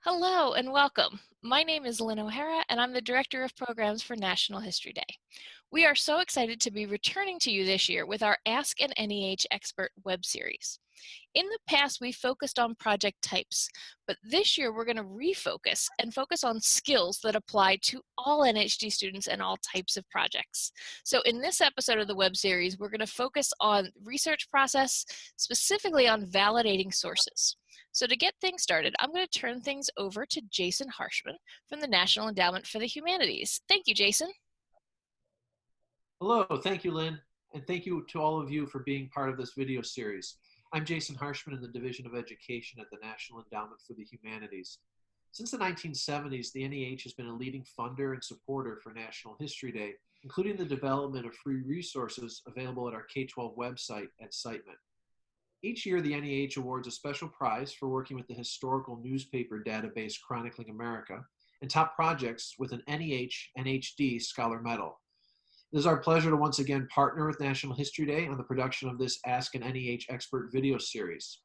Hello and welcome. My name is Lynn O'Hara and I'm the Director of Programs for National History Day. We are so excited to be returning to you this year with our Ask an NEH Expert web series. In the past, we focused on project types, but this year we're going to refocus and focus on skills that apply to all NHD students and all types of projects. So in this episode of the web series, we're going to focus on research process, specifically on validating sources. So to get things started, I'm going to turn things over to Jason Harshman from the National Endowment for the Humanities. Thank you, Jason. Hello, thank you, Lynn, and thank you to all of you for being part of this video series. I'm Jason Harshman in the Division of Education at the National Endowment for the Humanities. Since the 1970s, the NEH has been a leading funder and supporter for National History Day, including the development of free resources available at our K-12 website at Citement. Each year, the NEH awards a special prize for working with the historical newspaper database Chronicling America and top projects with an NEH-NHD Scholar Medal. It is our pleasure to once again partner with National History Day on the production of this Ask an NEH Expert video series.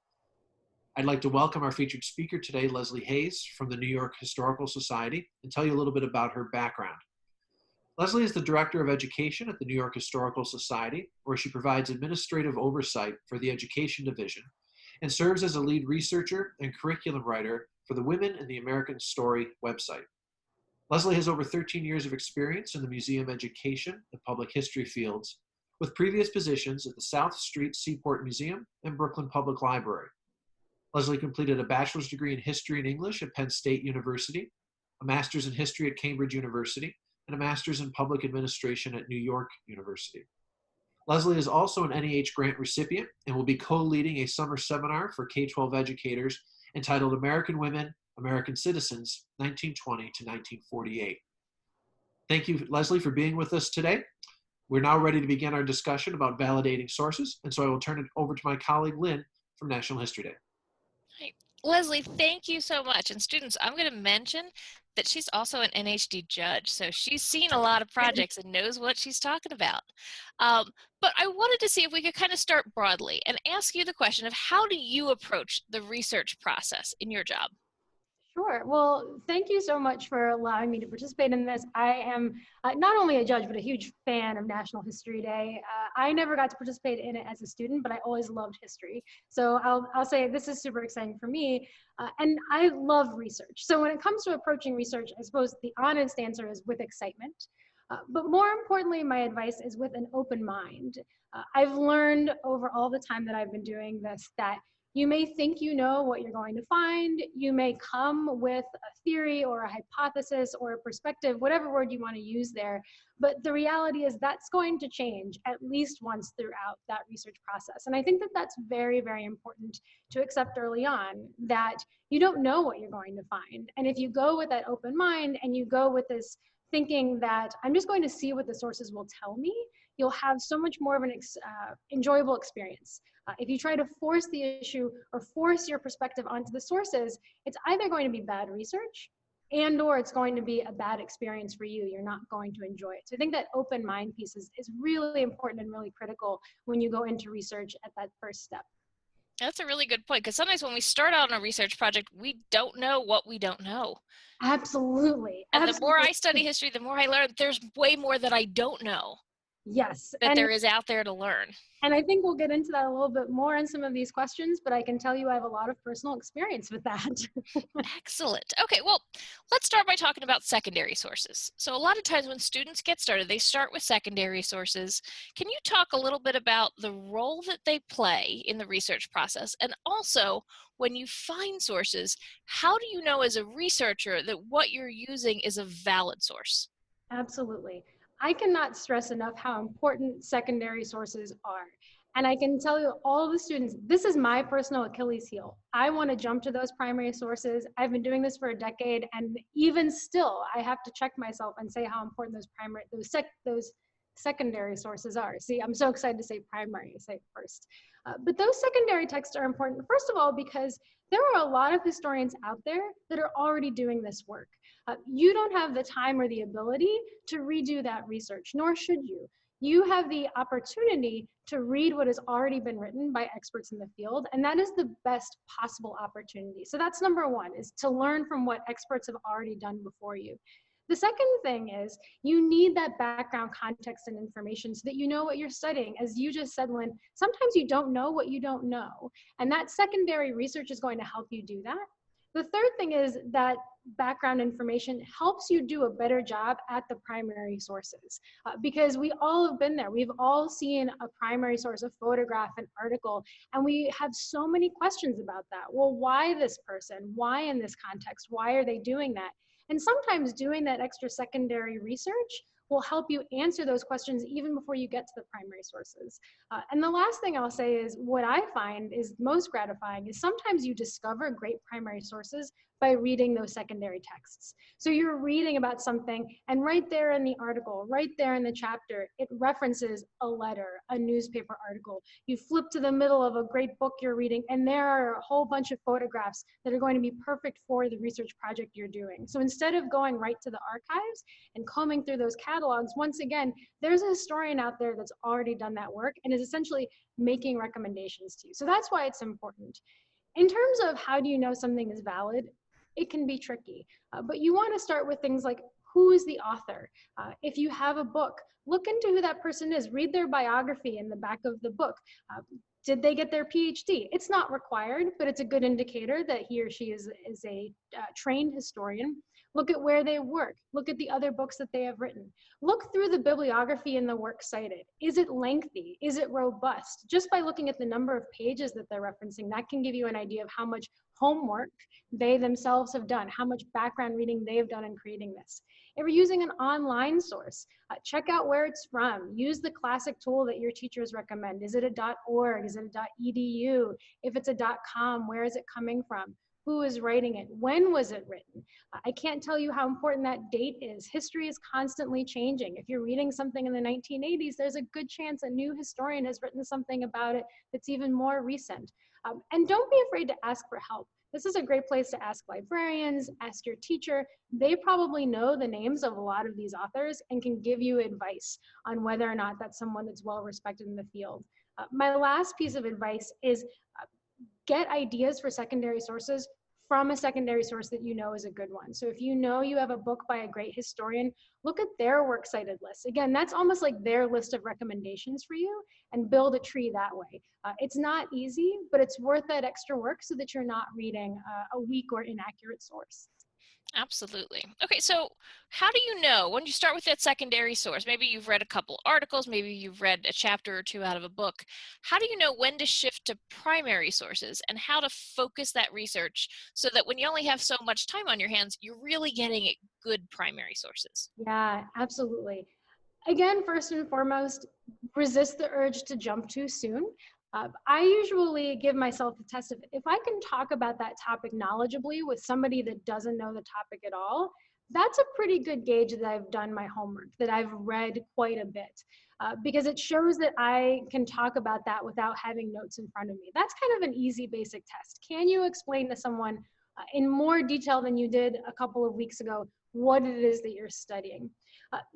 I'd like to welcome our featured speaker today, Leslie Hayes from the New York Historical Society, and tell you a little bit about her background. Leslie is the Director of Education at the New York Historical Society, where she provides administrative oversight for the Education Division and serves as a lead researcher and curriculum writer for the Women in the American Story website. Leslie has over 13 years of experience in the museum education and public history fields, with previous positions at the South Street Seaport Museum and Brooklyn Public Library. Leslie completed a bachelor's degree in history and English at Penn State University, a master's in history at Cambridge University, and a master's in public administration at New York University. Leslie is also an NEH grant recipient and will be co-leading a summer seminar for K-12 educators entitled American Women, American Citizens, 1920 to 1948. Thank you, Leslie, for being with us today. We're now ready to begin our discussion about validating sources, and so I will turn it over to my colleague, Lynn, from National History Day. Hi. Leslie, thank you so much. And students, I'm going to mention that she's also an NHD judge, so she's seen a lot of projects and knows what she's talking about. But I wanted to see if we could kind of start broadly and ask you the question of how do you approach the research process in your job? Sure. Well, thank you so much for allowing me to participate in this. I am not only a judge, but a huge fan of National History Day. I never got to participate in it as a student, but I always loved history. So I'll say this is super exciting for me. And I love research. So when it comes to approaching research, I suppose the honest answer is with excitement. But more importantly, my advice is with an open mind. I've learned over all the time that I've been doing this that you may think you know what you're going to find. You may come with a theory or a hypothesis or a perspective, whatever word you want to use there. But the reality is that's going to change at least once throughout that research process. And I think that that's very, very important to accept early on, that you don't know what you're going to find. And if you go with that open mind and you go with this thinking that I'm just going to see what the sources will tell me, you'll have so much more of an enjoyable experience. If you try to force the issue or force your perspective onto the sources, it's either going to be bad research or it's going to be a bad experience for you. You're not going to enjoy it. So I think that open mind piece is really important and really critical when you go into research at that first step. That's a really good point, because sometimes when we start out on a research project, we don't know what we don't know. Absolutely. And the more I study history, the more I learn there's way more that I don't know. Yes. That there is out there to learn. And I think we'll get into that a little bit more in some of these questions, but I can tell you I have a lot of personal experience with that. Excellent. Okay, well, let's start by talking about secondary sources. So a lot of times when students get started, they start with secondary sources. Can you talk a little bit about the role that they play in the research process? And also, when you find sources, how do you know as a researcher that what you're using is a valid source? Absolutely. I cannot stress enough how important secondary sources are. And I can tell you all the students, this is my personal Achilles heel. I want to jump to those primary sources. I've been doing this for a decade, and even still, I have to check myself and say how important those secondary sources are. See, I'm so excited to say primary, I say first. But those secondary texts are important, first of all, because there are a lot of historians out there that are already doing this work. You don't have the time or the ability to redo that research, nor should you. you have the opportunity to read what has already been written by experts in the field, and that is the best possible opportunity. So that's number one, is to learn from what experts have already done before you. The second thing is you need that background context and information so that you know what you're studying. As you just said, Lynn, sometimes you don't know what you don't know, and that secondary research is going to help you do that. The third thing is that background information helps you do a better job at the primary sources, because we all have been there. We've all seen a primary source, a photograph, an article, and we have so many questions about that. Well, why this person? Why in this context? Why are they doing that? And sometimes doing that extra secondary research will help you answer those questions even before you get to the primary sources. And the last thing I'll say is what I find is most gratifying is sometimes you discover great primary sources by reading those secondary texts. So you're reading about something, and right there in the article, right there in the chapter, it references a letter, a newspaper article. You flip to the middle of a great book you're reading, and there are a whole bunch of photographs that are going to be perfect for the research project you're doing. So instead of going right to the archives and combing through those catalogs, once again, there's a historian out there that's already done that work and is essentially making recommendations to you. So that's why it's important. In terms of how do you know something is valid, it can be tricky, but you want to start with things like who is the author? If you have a book, look into who that person is. Read their biography in the back of the book. Did they get their PhD? It's not required, but it's a good indicator that he or she is a trained historian. Look at where they work. Look at the other books that they have written. Look through the bibliography in the work cited. Is it lengthy? Is it robust? Just by looking at the number of pages that they're referencing, that can give you an idea of how much homework they themselves have done, how much background reading they've done in creating this. If you're using an online source, check out where it's from. Use the classic tool that your teachers recommend. Is it a .org? Is it a .edu? If it's a .com, where is it coming from? Who is writing it? When was it written? I can't tell you how important that date is. History is constantly changing. If you're reading something in the 1980s, there's a good chance a new historian has written something about it that's even more recent. And don't be afraid to ask for help. This is a great place to ask librarians, ask your teacher. They probably know the names of a lot of these authors and can give you advice on whether or not that's someone that's well respected in the field. My last piece of advice is get ideas for secondary sources from a secondary source that you know is a good one. So if you know you have a book by a great historian, look at their works cited list. Again, that's almost like their list of recommendations for you, and build a tree that way. It's not easy, but it's worth that extra work so that you're not reading a weak or inaccurate source. Absolutely. Okay, so how do you know when you start with that secondary source? Maybe you've read a couple articles, maybe you've read a chapter or two out of a book. How do you know when to shift to primary sources and how to focus that research so that when you only have so much time on your hands, you're really getting good primary sources? Yeah, absolutely. Again, first and foremost, resist the urge to jump too soon. I usually give myself a test of if I can talk about that topic knowledgeably with somebody that doesn't know the topic at all, that's a pretty good gauge that I've done my homework, that I've read quite a bit, because it shows that I can talk about that without having notes in front of me. That's kind of an easy basic test. Can you explain to someone in more detail than you did a couple of weeks ago what it is that you're studying?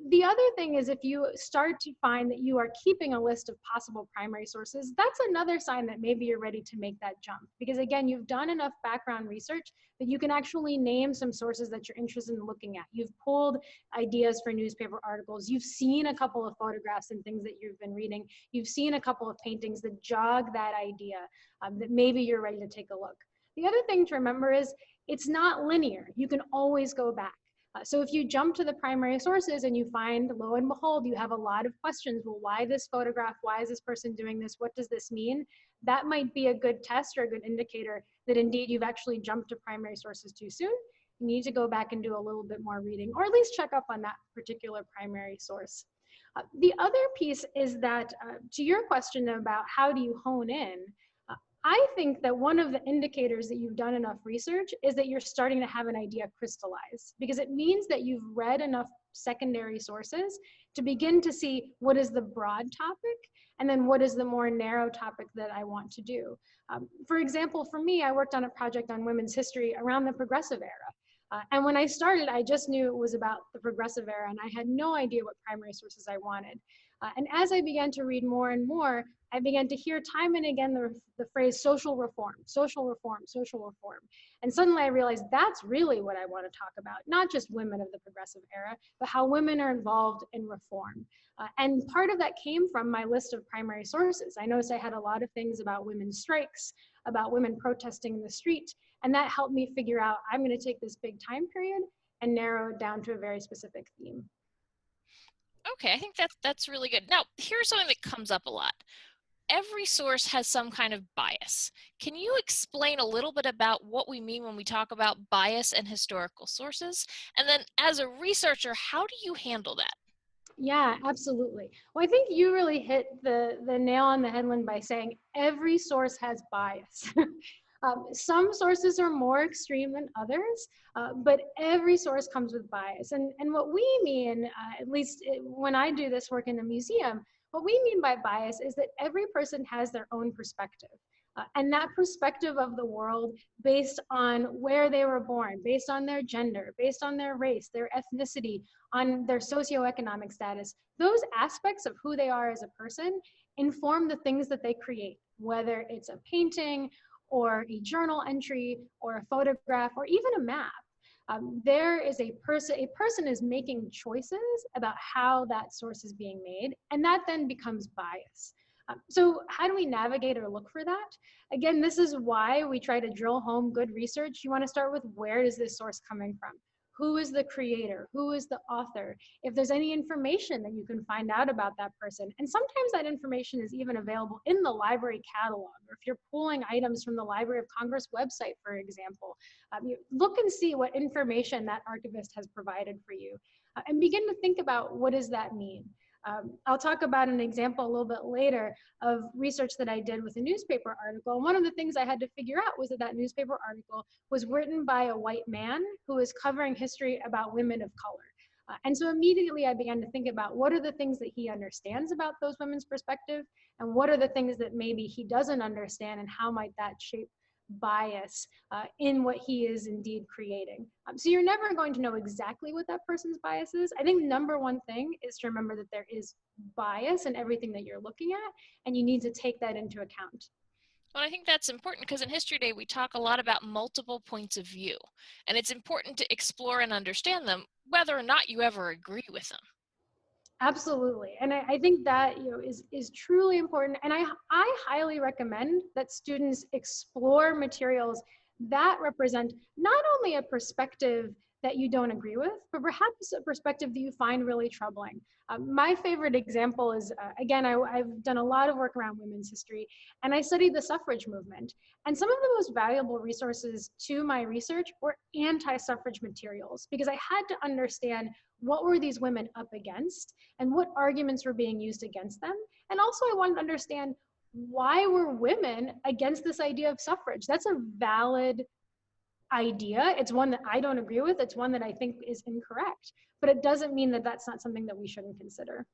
The other thing is if you start to find that you are keeping a list of possible primary sources, that's another sign that maybe you're ready to make that jump. Because again, you've done enough background research that you can actually name some sources that you're interested in looking at. You've pulled ideas for newspaper articles. You've seen a couple of photographs and things that you've been reading. You've seen a couple of paintings that jog that idea, that maybe you're ready to take a look. The other thing to remember is it's not linear. You can always go back. So if you jump to the primary sources and you find, lo and behold, you have a lot of questions. Well, why this photograph? Why is this person doing this? What does this mean? That might be a good test or a good indicator that indeed you've actually jumped to primary sources too soon. You need to go back and do a little bit more reading, or at least check up on that particular primary source. The other piece is that, to your question about how do you hone in, I think that one of the indicators that you've done enough research is that you're starting to have an idea crystallize, because it means that you've read enough secondary sources to begin to see what is the broad topic and then what is the more narrow topic that I want to do. For example, for me, I worked on a project on women's history around the progressive era. And when I started, I just knew it was about the progressive era, and I had no idea what primary sources I wanted. And as I began to read more and more, I began to hear time and again the phrase social reform, social reform, social reform. And suddenly I realized that's really what I want to talk about, not just women of the progressive era, but how women are involved in reform. And part of that came from my list of primary sources. I noticed I had a lot of things about women's strikes, about women protesting in the street, and that helped me figure out I'm going to take this big time period and narrow it down to a very specific theme. Okay, I think that's really good. Now, here's something that comes up a lot. Every source has some kind of bias. Can you explain a little bit about what we mean when we talk about bias and historical sources? And then as a researcher, how do you handle that? Yeah, absolutely. Well, I think you really hit the nail on the head, Lynn, by saying every source has bias. Some sources are more extreme than others, but every source comes with bias. And what we mean, at least when I do this work in the museum, what we mean by bias is that every person has their own perspective. And that perspective of the world based on where they were born, based on their gender, based on their race, their ethnicity, on their socioeconomic status, those aspects of who they are as a person inform the things that they create, whether it's a painting or a journal entry or a photograph or even a map. There is a person is making choices about how that source is being made, and that then becomes bias. So how do we navigate or look for that? Again, this is why we try to drill home good research. You want to start with, where is this source coming from? Who is the creator? Who is the author? If there's any information that you can find out about that person. And sometimes that information is even available in the library catalog, or if you're pulling items from the Library of Congress website, for example, you look and see what information that archivist has provided for you, and begin to think about, what does that mean? I'll talk about an example a little bit later of research that I did with a newspaper article. And one of the things I had to figure out was that that newspaper article was written by a white man who was covering history about women of color. And so immediately I began to think about, what are the things that he understands about those women's perspective, and what are the things that maybe he doesn't understand, and how might that shape bias in what he is indeed creating. So you're never going to know exactly what that person's bias is. I think number one thing is to remember that there is bias in everything that you're looking at, and you need to take that into account. Well, I think that's important because in History Day, we talk a lot about multiple points of view, and it's important to explore and understand them, whether or not you ever agree with them. Absolutely. And I think that is truly important. And I highly recommend that students explore materials that represent not only a perspective that you don't agree with, but perhaps a perspective that you find really troubling. My favorite example is, again, I've done a lot of work around women's history, and I studied the suffrage movement. And some of the most valuable resources to my research were anti-suffrage materials, because I had to understand, what were these women up against, and what arguments were being used against them. And also I wanted to understand, why were women against this idea of suffrage? That's a valid idea. It's one that I don't agree with. It's one that I think is incorrect, but it doesn't mean that that's not something that we shouldn't consider.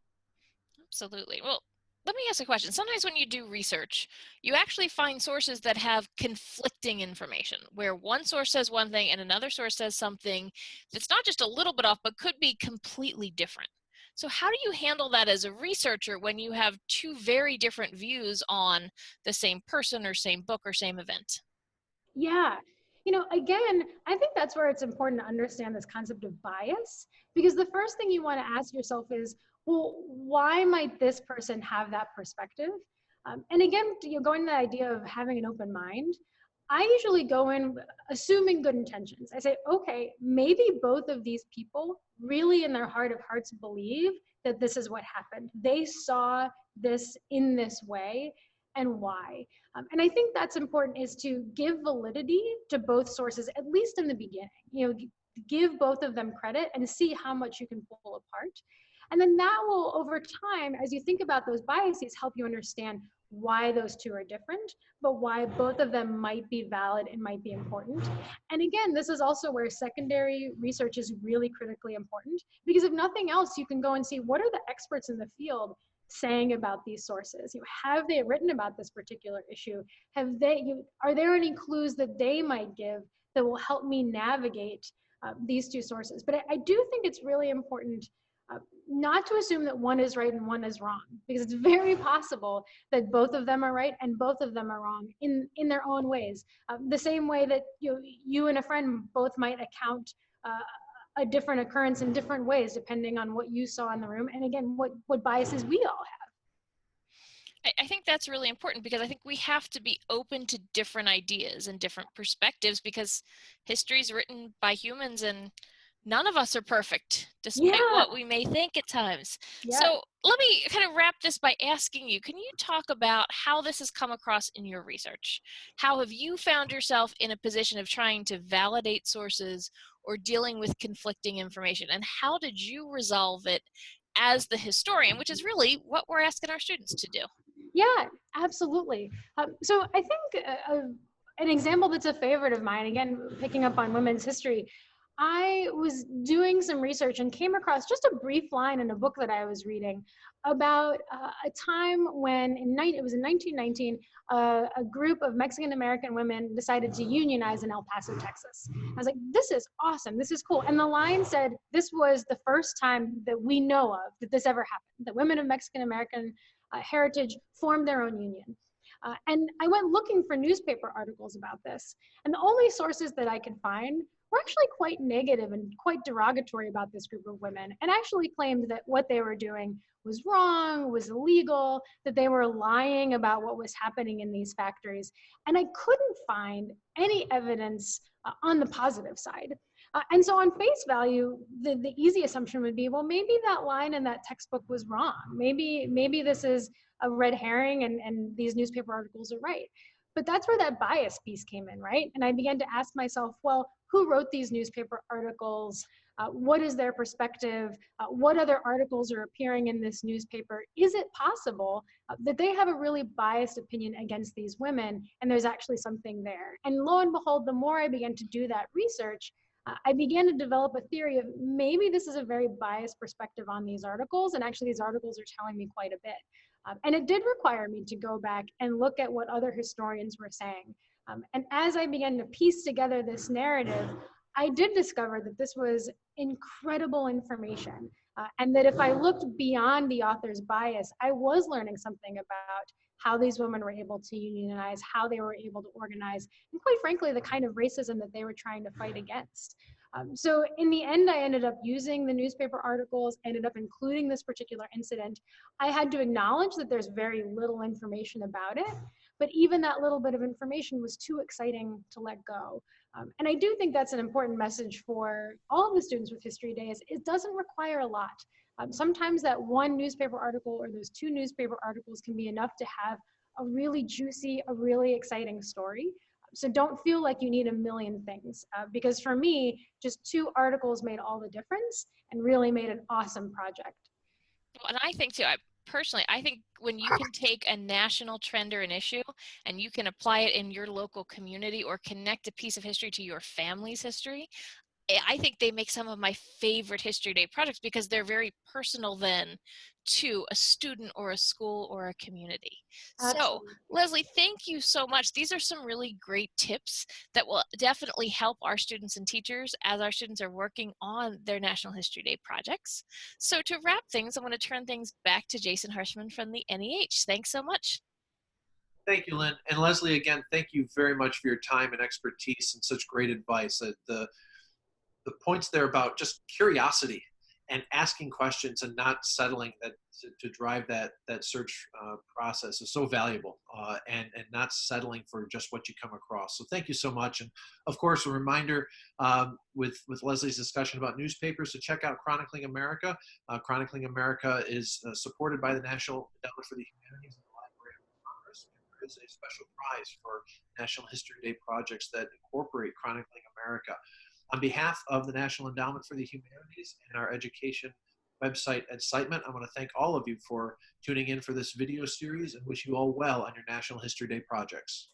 Absolutely. Well, let me ask a question. Sometimes when you do research, you actually find sources that have conflicting information, where one source says one thing and another source says something that's not just a little bit off, but could be completely different. So how do you handle that as a researcher when you have two very different views on the same person or same book or same event? Yeah. Again, I think that's where it's important to understand this concept of bias, because the first thing you want to ask yourself is, well, why might this person have that perspective? And again, you're going to the idea of having an open mind. I usually go in assuming good intentions. I say, okay, maybe both of these people really in their heart of hearts believe that this is what happened. They saw this in this way, and why. And I think that's important, is to give validity to both sources, at least in the beginning. Give both of them credit and see how much you can pull apart. And then that will, over time, as you think about those biases, help you understand why those two are different, but why both of them might be valid and might be important. And again, this is also where secondary research is really critically important, because if nothing else, you can go and see, what are the experts in the field saying about these sources? Have they written about this particular issue? Are there any clues that they might give that will help me navigate these two sources? But I do think it's really important Not to assume that one is right and one is wrong, because it's very possible that both of them are right and both of them are wrong in their own ways. The same way that you and a friend both might account a different occurrence in different ways depending on what you saw in the room, and again, what biases we all have. I think that's really important, because I think we have to be open to different ideas and different perspectives, because history is written by humans and none of us are perfect, despite Yeah, what we may think at times. yeah. So let me kind of wrap this by asking you, can you talk about how this has come across in your research? How have you found yourself in a position of trying to validate sources or dealing with conflicting information? And how did you resolve it as the historian, which is really what we're asking our students to do? Yeah, absolutely. So I think an example that's a favorite of mine, again, picking up on women's history, I was doing some research and came across just a brief line in a book that I was reading about a time when it was in 1919, a group of Mexican American women decided to unionize in El Paso, Texas. I was like, this is awesome. This is cool. And the line said, this was the first time that we know of that this ever happened, that women of Mexican American heritage formed their own union. And I went looking for newspaper articles about this. And the only sources that I could find were actually quite negative and quite derogatory about this group of women, and actually claimed that what they were doing was wrong, was illegal, that they were lying about what was happening in these factories. And I couldn't find any evidence on the positive side. And so on face value, the easy assumption would be, well, maybe that line in that textbook was wrong. Maybe this is a red herring and these newspaper articles are right. But that's where that bias piece came in, right? And I began to ask myself, well, who wrote these newspaper articles? What is their perspective? What other articles are appearing in this newspaper? Is it possible that they have a really biased opinion against these women and there's actually something there? And lo and behold, the more I began to do that research, I began to develop a theory of maybe this is a very biased perspective on these articles, and actually these articles are telling me quite a bit. And it did require me to go back and look at what other historians were saying. And as I began to piece together this narrative, I did discover that this was incredible information. And that if I looked beyond the author's bias, I was learning something about how these women were able to unionize, how they were able to organize, and quite frankly, the kind of racism that they were trying to fight against. So in the end, I ended up using the newspaper articles, ended up including this particular incident. I had to acknowledge that there's very little information about it, but even that little bit of information was too exciting to let go. And I do think that's an important message for all of the students with History Day, is it doesn't require a lot. Sometimes that one newspaper article or those two newspaper articles can be enough to have a really juicy, a really exciting story. So don't feel like you need a million things, because for me, just two articles made all the difference and really made an awesome project. And I think too, personally, I think when you can take a national trend or an issue and you can apply it in your local community or connect a piece of history to your family's history, I think they make some of my favorite History Day projects, because they're very personal then to a student or a school or a community. So, Absolutely. Leslie, thank you so much. These are some really great tips that will definitely help our students and teachers as our students are working on their National History Day projects. So to wrap things, I want to turn things back to Jason Harshman from the NEH. Thanks so much. Thank you, Lynn. And Leslie, again, thank you very much for your time and expertise and such great advice. The points there about just curiosity and asking questions and not settling, that to drive that search process is so valuable, and not settling for just what you come across. So thank you so much. And of course, a reminder with Leslie's discussion about newspapers to check out Chronicling America. Chronicling America is supported by the National Endowment for the Humanities and the Library of Congress. There is a special prize for National History Day projects that incorporate Chronicling America. On behalf of the National Endowment for the Humanities and our education website Incitement, I want to thank all of you for tuning in for this video series and wish you all well on your National History Day projects.